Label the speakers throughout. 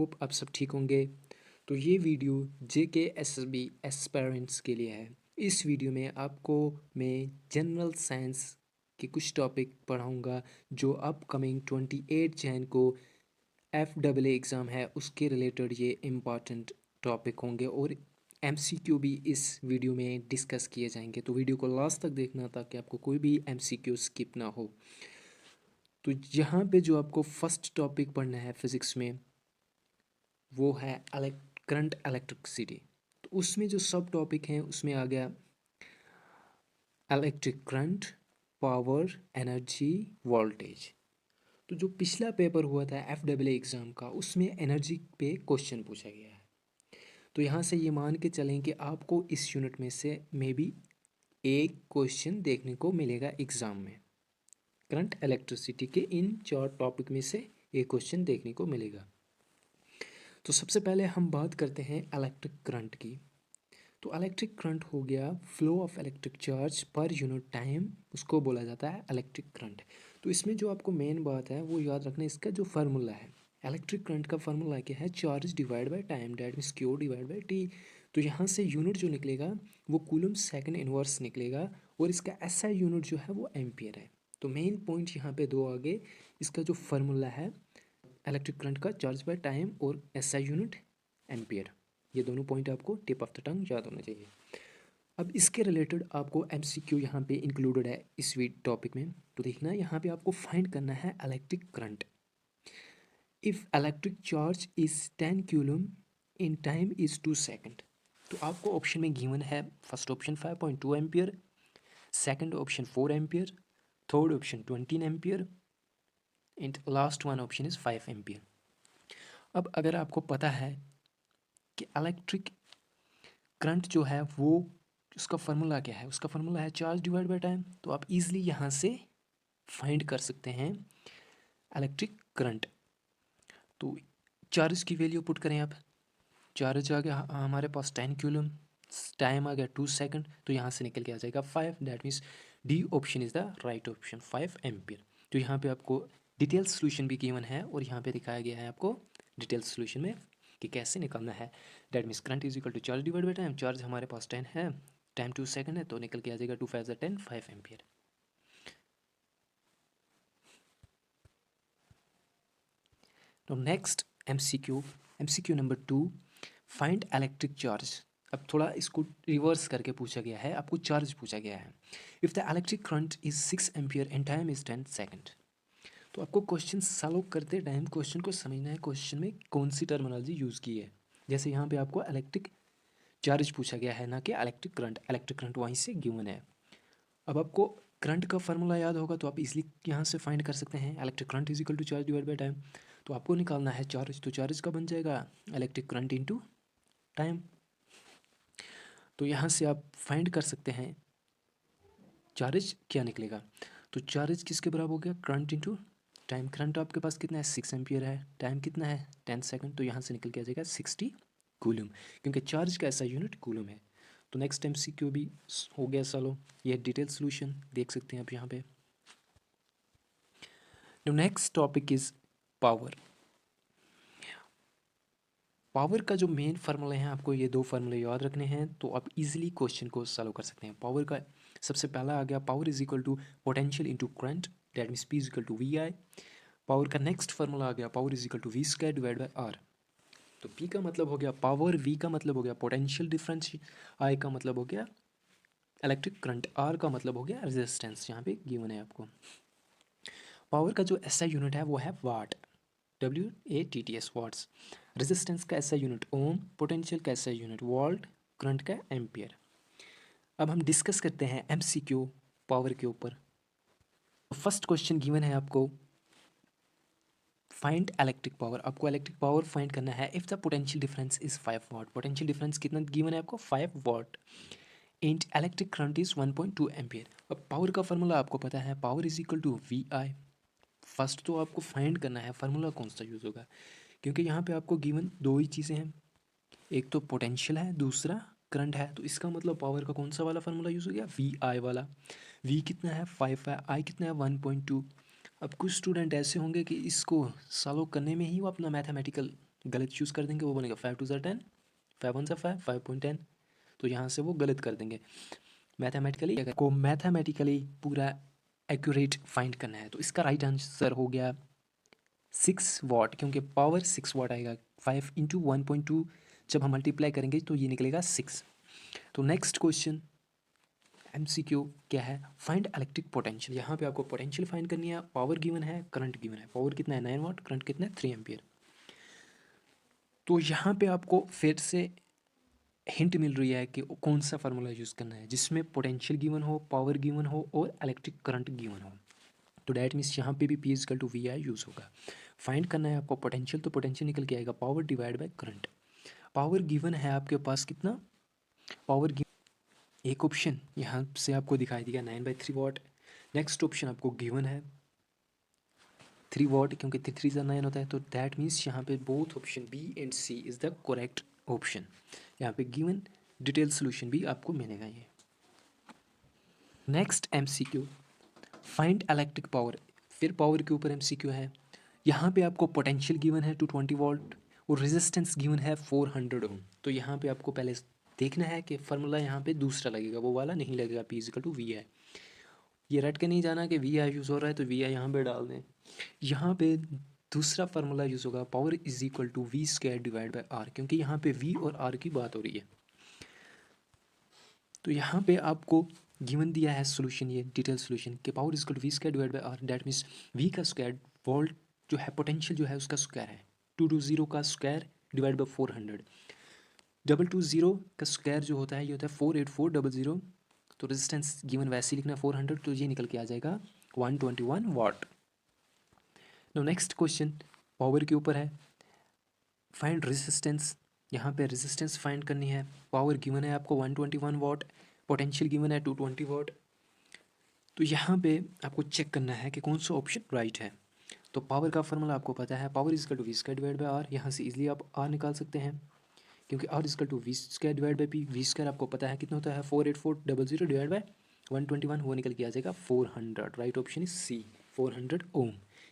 Speaker 1: Hope आप सब ठीक होंगे। तो ये वीडियो जेके एसएसबी एस्पायरेंट्स के लिए है। इस वीडियो में आपको मैं जनरल साइंस के कुछ टॉपिक पढ़ाऊँगा जो अपकमिंग 28 जैन को FAA एग्ज़ाम है उसके रिलेटेड ये इम्पॉर्टेंट टॉपिक होंगे और MCQ भी इस वीडियो में डिस्कस किए जाएंगे। तो वीडियो को लास्ट तक देखना ताकि आपको कोई भी MCQ स्किप ना हो। तो यहाँ पे जो आपको फर्स्ट टॉपिक पढ़ना है फिज़िक्स में वो है करंट इलेक्ट्रिसिटी। तो उसमें जो सब टॉपिक हैं उसमें आ गया electric current, power, energy, voltage. तो जो पिछला पेपर हुआ था FAA एग्ज़ाम का उसमें एनर्जी पे क्वेश्चन पूछा गया है। तो यहाँ से ये मान के चलें कि आपको इस यूनिट में से मे बी एक क्वेश्चन देखने को मिलेगा एग्ज़ाम में। करंट इलेक्ट्रिसिटी के इन 4 टॉपिक में से एक क्वेश्चन देखने को मिलेगा। तो सबसे पहले हम बात करते हैं इलेक्ट्रिक करंट की। तो इलेक्ट्रिक करंट हो गया flow of electric charge per unit time, उसको बोला जाता है इलेक्ट्रिक करंट। तो इसमें जो आपको मेन बात है वो याद रखना, इसका जो फार्मूला है इलेक्ट्रिक करंट का फार्मूला क्या है, charge divide by time that means Q divide by T. तो यहाँ से यूनिट जो निकलेगा वो कूलम सेकंड इनवर्स निकलेगा और इसका SI यूनिट जो है वो एम्पियर है। तो मेन पॉइंट यहाँ पे दो आगे, इसका जो फार्मूला है इलेक्ट्रिक करंट का चार्ज बाय टाइम और SI यूनिट एम्पियर, ये दोनों पॉइंट आपको टिप ऑफ द टंग याद होना चाहिए। अब इसके रिलेटेड आपको MCQ यहाँ पे इंक्लूडेड है इस टॉपिक में। तो देखना यहाँ पे आपको फाइंड करना है electric current if electric charge is 10 coulomb in time is 2 second. तो आपको ऑप्शन में गिवन है first option 5.2 ampere, second option 4 ampere, third option 20 ampere and last one option is 5 ampere. अब अगर आपको पता है कि इलेक्ट्रिक करंट जो है वो उसका फार्मूला क्या है, उसका फार्मूला है चार्ज डिवाइड बाय टाइम, तो आप इजीली यहाँ से फाइंड कर सकते हैं इलेक्ट्रिक करंट। तो चार्ज की वैल्यू पुट करें आप, चार्ज आ गया हमारे पास 10 कूलम, टाइम आ गया 2 सेकंड, तो यहाँ से निकल के आ जाएगा 5, that means D option is the right option 5 ampere. तो यहाँ पे आपको डिटेल सोल्यूशन भी गिवन है और यहाँ पे दिखाया गया है आपको डिटेल सोल्यूशन में कि कैसे निकालना है। That means current is equal to charge divide by time, charge हमारे पास 10 है, टाइम 2 सेकंड है, तो निकल के आ जाएगा 2 5 10 5 एम्पियर। तो next MCQ number 2, find electric charge. अब थोड़ा इसको रिवर्स करके पूछा गया है, आपको चार्ज पूछा गया है। If the electric current is 6 ampere and time is 10 second. तो आपको क्वेश्चन सॉल्व करते टाइम क्वेश्चन को समझना है, क्वेश्चन में कौन सी टर्मिनोलॉजी यूज़ की है। जैसे यहाँ पे आपको इलेक्ट्रिक चार्ज पूछा गया है ना कि इलेक्ट्रिक करंट वहीं से गिवन है। अब आपको करंट का फार्मूला याद होगा तो आप इजीली यहाँ से फाइंड कर सकते हैं electric current is equal to charge divide by time. तो आपको निकालना है चार्ज, तो चार्ज का बन जाएगा इलेक्ट्रिक करंट इनटू टाइम। तो यहाँ से आप फाइंड कर सकते हैं चार्ज क्या निकलेगा। तो चार्ज किसके बराबर हो गया, करंट इनटू टाइम। करंट आपके पास कितना है 6 एम्पियर है, टाइम कितना है 10 सेकंड, तो यहाँ से निकल के आ जाएगा 60 कूलम, क्योंकि चार्ज का ऐसा यूनिट कूलम है। तो नेक्स्ट MCQ भी हो गया सॉल्व, ये डिटेल सोल्यूशन देख सकते हैं आप यहाँ पे। Next topic is power. Power का जो मेन फार्मूला है आपको ये दो फार्मूले याद रखने हैं, तो आप इजीली क्वेश्चन को सॉल्व कर सकते हैं। पावर का सबसे पहला आ गया power is equal to potential into current, that means P is equal to VI। Power का नेक्स्ट फार्मूला आ गया power is equal to V square divide by R। तो P का मतलब हो गया पावर, V का मतलब हो गया पोटेंशियल डिफरेंस, I का मतलब हो गया इलेक्ट्रिक करंट, R का मतलब हो गया रेजिस्टेंस, यहाँ पे गिवन है आपको। पावर का जो SI यूनिट है वो है वाट, WATTS वाट्स। रेजिस्टेंस का SI यूनिट ओम, पोटेंशियल का SI यूनिट वोल्ट, करंट का एम्पियर। अब हम डिस्कस करते हैं MCQ पावर के ऊपर। फर्स्ट क्वेश्चन गिवन है आपको फाइंड इलेक्ट्रिक पावर, आपको इलेक्ट्रिक पावर फाइंड करना है if the potential difference is 5 watt. Potential difference कितना गिवन है आपको 5 watt and electric current is 1.2 ampere. अब पावर का फार्मूला आपको पता है, power is equal to VI। First तो आपको फाइंड करना है फार्मूला कौन सा यूज़ होगा, क्योंकि यहाँ पे आपको गिवन दो ही चीज़ें हैं, एक तो पोटेंशियल है, दूसरा करंट है। तो इसका मतलब पावर का कौन सा वाला फार्मूला यूज़ हो गया, VI वाला। V कितना है 5 है, I कितना है 1.2। अब कुछ स्टूडेंट ऐसे होंगे कि इसको सॉल्व करने में ही वो अपना मैथमेटिकल गलत चूज़ कर देंगे वो बनेगा 5×2 = 10, 5×1 = 5, 5.10। तो यहाँ से वो गलत कर देंगे। मैथमेटिकली अगर को मैथमेटिकली पूरा एक्यूरेट फाइंड करना है तो इसका राइट आंसर हो गया 6 वाट, क्योंकि पावर 6 वाट आएगा। 5 × 1.2 जब हम मल्टीप्लाई करेंगे तो ये निकलेगा 6। तो नेक्स्ट क्वेश्चन MCQ क्या है, फाइंड इलेक्ट्रिक पोटेंशियल। यहाँ पे आपको पोटेंशियल फाइंड करनी है, पावर गिवन है, करंट गिवन है। पावर कितना है 9 वाट, करंट कितना है 3 एम्पियर। तो यहाँ पे आपको फिर से हिंट मिल रही है कि कौन सा फार्मूला यूज़ करना है जिसमें पोटेंशियल गिवन हो, पावर गिवन हो और इलेक्ट्रिक करंट गिवन हो। तो डैट मीन्स यहाँ पे भी P = VI यूज़ होगा। फाइंड करना है आपको पोटेंशियल, तो पोटेंशियल निकल के आएगा power divide by current. Power given है आपके पास कितना, पावर गिवन एक ऑप्शन यहाँ से आपको दिखाई दिया 9/3 वाट। नेक्स्ट ऑप्शन आपको गिवन है 3 वाट, क्योंकि 3 3 9 होता है। तो दैट मीन्स यहाँ पे both option B and C is the correct option. यहाँ पे गिवन डिटेल सोल्यूशन भी आपको मिलेगा ये। Next MCQ, find electric power. फिर पावर के ऊपर MCQ है। यहाँ पे आपको पोटेंशियल गिवन है 220 वोल्ट और रेजिस्टेंस गिवन है 400 ओम। तो यहाँ पे आपको पहले देखना है कि फार्मूला यहाँ पे दूसरा लगेगा, वो वाला नहीं लगेगा P = VI। ये रट के नहीं जाना कि VI यूज़ हो रहा है तो VI यहाँ पे डाल दें। यहाँ पे दूसरा फार्मूला यूज़ होगा, power = V² divide by R, क्योंकि यहाँ पे V और R की बात हो रही है। तो यहाँ पे आपको गिवन दिया है सोल्यूशन, ये डिटेल सोल्यूशन कि power = V² divide by R। That means V का स्क्वायर, वोल्ट जो है पोटेंशियल जो है उसका स्क्वायर है 220 का स्क्वायर डिवाइड बाय 400। 220 का स्क्वायर जो होता है ये होता है 48400। तो रेजिस्टेंस गिवन वैसे ही लिखना 400, तो ये निकल के आ जाएगा 121 वाट। नो नेक्स्ट क्वेश्चन पावर के ऊपर है, फाइंड रेजिस्टेंस। यहाँ पे रेजिस्टेंस फाइंड करनी है। पावर गिवन है आपको 121 वाट, पोटेंशियल गिवन है 220 वाट। तो यहाँ पे आपको चेक करना है कि कौन सा ऑप्शन राइट है। तो पावर का फार्मूला आपको पता है, power = V² divide by R। यहाँ से इजीली आप R निकाल सकते हैं, क्योंकि R = V² divide by P। V² आपको पता है कितना होता है 48400 डिवाइड बाय 121, वो निकल के आ जाएगा 400। राइट ऑप्शन इज C, 400 ओम,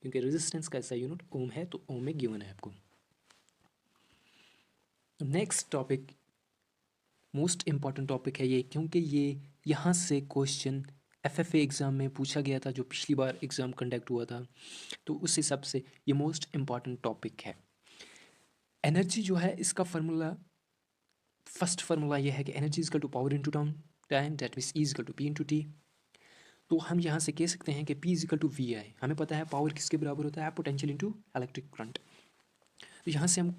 Speaker 1: क्योंकि रेजिस्टेंस का ऐसा यूनिट ओम है तो ओम में गिवन है आपको। Next topic most important topic है ये, क्योंकि ये यहाँ से क्वेश्चन FFA एग्ज़ाम में पूछा गया था जो पिछली बार एग्ज़ाम कंडक्ट हुआ था। तो उस हिसाब से ये मोस्ट इम्पॉर्टेंट टॉपिक है। एनर्जी जो है इसका फार्मूला, फर्स्ट फार्मूला ये है कि energy = power into time, that means E = P × T। तो हम यहाँ से कह सकते हैं कि P = VI। हमें पता है पावर किसके बराबर होता है, पोटेंशियल इंटू इलेक्ट्रिक करंट। तो यहाँ से हम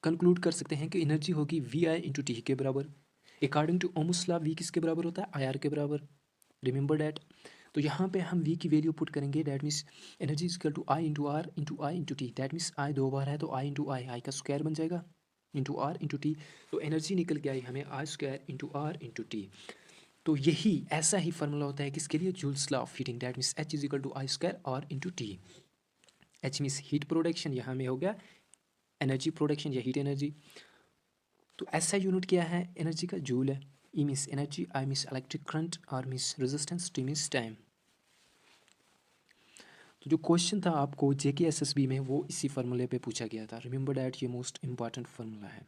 Speaker 1: कंक्लूड कर सकते हैं कि एनर्जी होगी VI × T के बराबर। According to Ohm's law V किसके बराबर होता है, IR के बराबर, रिमेंबर डैट। तो यहाँ पे हम V की वैल्यू पुट करेंगे, that means energy = I × R × I × T। That means I 2 बार है तो I × I का स्क्वायर बन जाएगा इंटू R × T। तो एनर्जी निकल के आई हमें I² × R × T। तो यही ऐसा ही फार्मूला होता है किसके लिए, joules law of heating. That means H = I² R × T। H means heat production, यहाँ में हो गया एनर्जी प्रोडक्शन या हीट एनर्जी। तो ऐसा यूनिट क्या है एनर्जी का, जूल है। E means energy, I means electric current, R means resistance, T means time. तो जो क्वेश्चन था आपको JK SSB में वो इसी फार्मूले पे पूछा गया था। रिमेंबर डैट ये मोस्ट इंपॉर्टेंट फार्मूला है।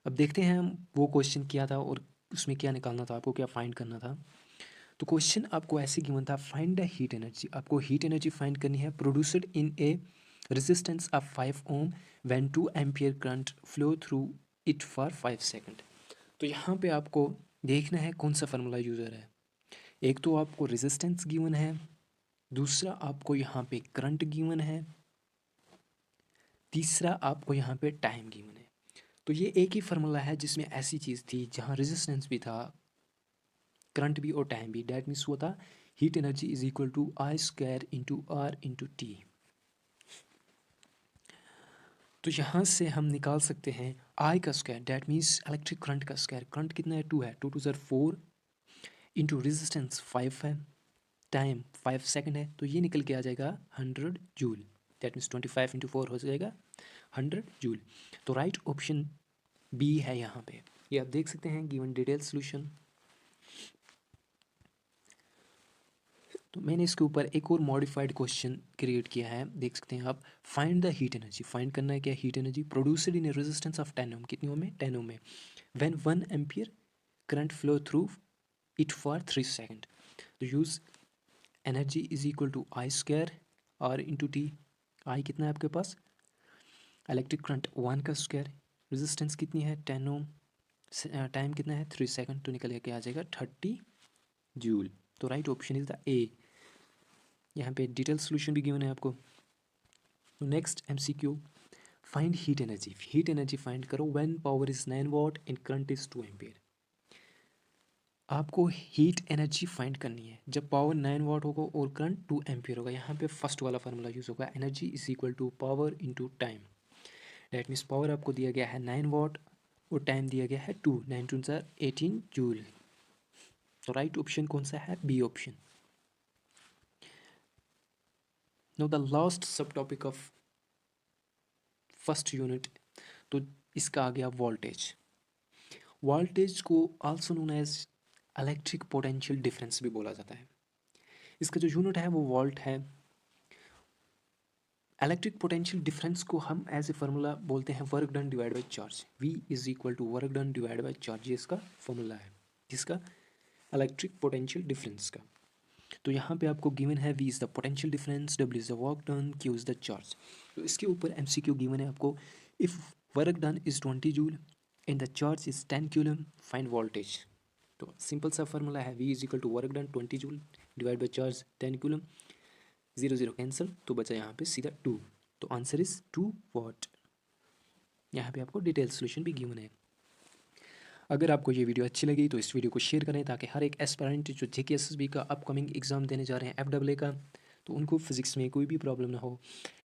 Speaker 1: अब देखते हैं हम वो क्वेश्चन क्या था और उसमें क्या निकालना था, आपको क्या फाइंड करना था। तो क्वेश्चन आपको ऐसे गिवन था, फाइंड द हीट एनर्जी। आपको हीट एनर्जी फाइंड करनी है produced in a resistance of 5 ohm when 2 ampere current flow through it for 5 second. तो यहाँ पे आपको देखना है कौन सा फार्मूला यूज़ हो रहा है। एक तो आपको रेजिस्टेंस गिवन है, दूसरा आपको यहाँ पे करंट गिवन है, तीसरा आपको यहाँ पे टाइम गिवन है। तो ये एक ही फार्मूला है जिसमें ऐसी चीज़ थी जहाँ रेजिस्टेंस भी था, करंट भी और टाइम भी। डैट मीन्स वो था heat energy = I² × R × T। तो यहाँ से हम निकाल सकते हैं I का square, that means electric current का स्क्वायर। करंट कितना है 2 है, 2 2 4 इंटू रेजिस्टेंस 5 है, टाइम 5 सेकंड है, तो ये निकल के आ जाएगा 100 जूल। दैट मीन्स 25 × 4 हो जाएगा 100 जूल। तो राइट ऑप्शन B है यहाँ पे। ये आप देख सकते हैं गिवन डिटेल सोल्यूशन। तो मैंने इसके ऊपर एक और मॉडिफाइड क्वेश्चन क्रिएट किया है, देख सकते हैं आप। Find the heat energy, find करना है क्या heat energy produced in resistance of 10 ohm, कितनी ओम में 10 ओम में, when 1 ampere current flow through it for 3 second. तो use energy is equal to I square R into T. आई कितना है आपके पास, इलेक्ट्रिक करंट 1 का स्क्वायर, रेजिस्टेंस कितनी है 10 ओम, टाइम कितना है 3 सेकंड, तो निकल के आ जाएगा 30 जूल। तो right option is the A. यहाँ पे डिटेल सोल्यूशन भी गिवन है आपको। तो next MCQ, find heat energy, heat energy find करो when power is 9 watt and current is 2 ampere. आपको हीट एनर्जी फाइंड करनी है जब पावर 9 वॉट होगा और करंट 2 एम्पियर होगा। यहाँ पे फर्स्ट वाला फार्मूला यूज होगा, energy is equal to power into time. That means power आपको दिया गया है 9 वॉट और टाइम दिया गया है 2, 9 2 18 जूल। तो राइट ऑप्शन कौन सा है, B option. No the last subtopic of first unit, तो इसका आ गया वोल्टेज। वोल्टेज को also known as electric potential difference भी बोला जाता है। इसका जो यूनिट है वो वोल्ट है। इलेक्ट्रिक पोटेंशियल डिफरेंस को हम एज ए फार्मूला बोलते हैं work done divide by charge, V is equal to work done divide by charge, ये इसका फार्मूला है जिसका इलेक्ट्रिक पोटेंशियल डिफरेंस का। तो यहाँ पे आपको गिवन है V is the potential difference, W is the work done, Q is the charge. तो इसके ऊपर MCQ गिवन है आपको, if work done is 20 joule and the charge is 10 coulomb, find voltage. तो सिंपल सा फार्मूला है, V is equal to work done 20 joule divide by charge 10 coulomb, 0 0 cancel, तो बचा यहाँ पे सीधा 2। तो आंसर इज 2 वॉट। यहाँ पे आपको डिटेल सोल्यूशन भी गिवन है। अगर आपको ये वीडियो अच्छी लगी तो इस वीडियो को शेयर करें ताकि हर एक एस्पिरेंट जो JK SSB का अपकमिंग एग्जाम देने जा रहे हैं FAA का, तो उनको फिजिक्स में कोई भी प्रॉब्लम ना हो।